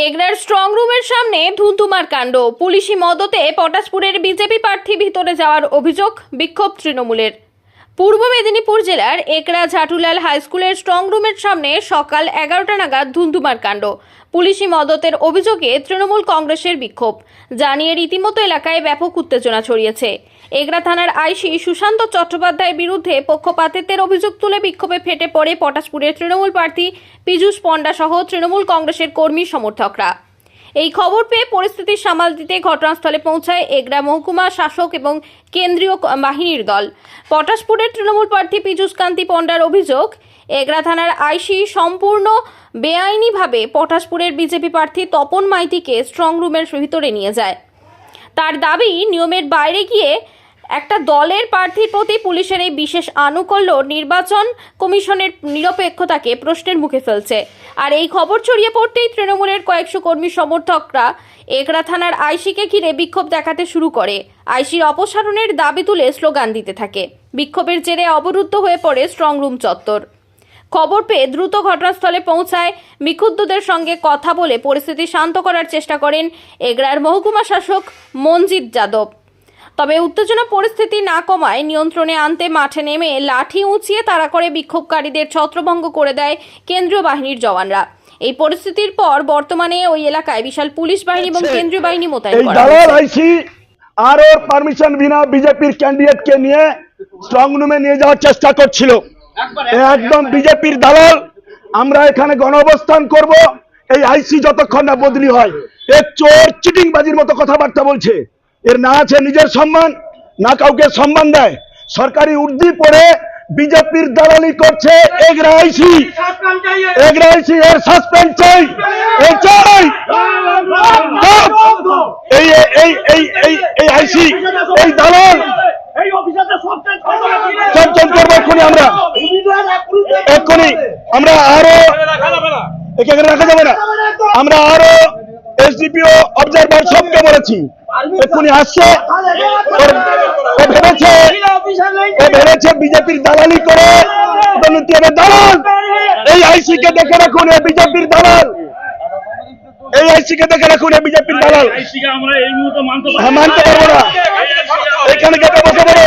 এগরার strong রুমের সামনে ধুন্ধুমার কাণ্ড। পুলিশি মদতে পটাশপুরের বিজেপি প্রার্থী ভিতরে যাওয়ার অভিযোগ, বিক্ষোভ তৃণমূলের। পূর্ব মেদিনীপুর জেলার একরা ঝাটুলাল হাই স্কুলের স্ট্রং রুমের সামনে সকাল 11টা নাগাদ ধুন্ধুমার কাণ্ড। পুলিশি মদতের অভিযোগে তৃণমূল কংগ্রেসের বিক্ষোভ। জানিয়ে রীতিমতো এলাকায় ব্যাপক উত্তেজনা ছড়িয়েছে। এগরা থানার আইসি সুশান্ত চট্টোপাধ্যায়ের বিরুদ্ধে পক্ষপাতিত্বের অভিযোগ তুলে বিক্ষোভে ফেটে পড়ে পটাশপুরের তৃণমূল প্রার্থী পীযূষ পণ্ডা সহ তৃণমূল কংগ্রেসের কর্মী সমর্থকরা। এই খবর পেয়ে পরিস্থিতি সামাল দিতে ঘটনাস্থলে পৌঁছায় এগরা মহকুমা শাসক এবং কেন্দ্রীয় বাহিনীর দল। পটাশপুরের তৃণমূল প্রার্থী পীযূষ কান্তি পণ্ডার অভিযোগ, এগরা থানার আইসি সম্পূর্ণ বেআইনিভাবে পটাশপুরের বিজেপি প্রার্থী তপন মাইতিকে স্ট্রং রুমের ভিতরে নিয়ে যায়। তার দাবি, নিয়মের বাইরে গিয়ে একটা দলের প্রার্থীর প্রতি পুলিশের এই বিশেষ আনুকূল্য নির্বাচন কমিশনের নিরপেক্ষতাকে প্রশ্নের মুখে ফেলছে। আর এই খবর ছড়িয়ে পড়তেই তৃণমূলের কয়েকশো কর্মী সমর্থকরা এগরা থানার আইসিকে ঘিরে বিক্ষোভ দেখাতে শুরু করে। আইসির অপসারণের দাবি তুলে স্লোগান দিতে থাকে। বিক্ষোভের জেরে অবরুদ্ধ হয়ে পড়ে স্ট্রং রুম চত্বর। খবর পেয়ে দ্রুত ঘটনাস্থলে পৌঁছায় বিক্ষুব্ধদের সঙ্গে কথা বলে পরিস্থিতি শান্ত করার চেষ্টা করেন এগরার মহকুমা শাসক মনজিৎ যাদব। তবে উত্তেজনা পরিস্থিতি না কমায় নিয়ন্ত্রণে আনতে মাঠে নেমে লাঠি উঁচিয়ে তাড়া করে বিক্ষোভকারীদের ছত্রভঙ্গ করে দেয় কেন্দ্রীয় বাহিনীর জওয়ানরা। এই পরিস্থিতির পর বর্তমানে ওই এলাকায় বিশাল পুলিশ বাহিনী এবং কেন্দ্রীয় বাহিনী মোতায়েন করা হয়েছে। আর ওর পারমিশন বিনা বিজেপির ক্যান্ডিডেটকে নিয়ে স্ট্রং রুমে নিয়ে যাওয়ার চেষ্টা করছিল। একদম বিজেপির দালাল। আমরা এখানে গণ অবস্থান করব এই আইসি যতক্ষণ না বদলি হয়। এ চোর চিটিংবাজির মতো কথাবার্তা বলছে। এর না আছে নিজের সম্মান, না কাউকে সম্মান দেয়। সরকারি উর্দি পড়ে বিজেপির দালালি করছে এগরা আইসি। এগরা আইসি এর সাসপেন্ড চাই, এই চাই। এই এই এই এই এই আইসি, এই দালাল সঞ্চয় করবো এক্ষুনি। আমরা আরো এখানে রাখা যাবে না। আমরা আরো এসডিপিও অবজারভার সবকে বলেছি এক্ষুনি আসছে। ভেবেছে বিজেপির দালালি করে দালাল। এই আইসি কে দেখে রাখুন, বিজেপির দালাল। এই আইসি কে দেখে রাখুন, বিজেপির দালাল। মানতে পারবো না। এখানে বসে পড়ো।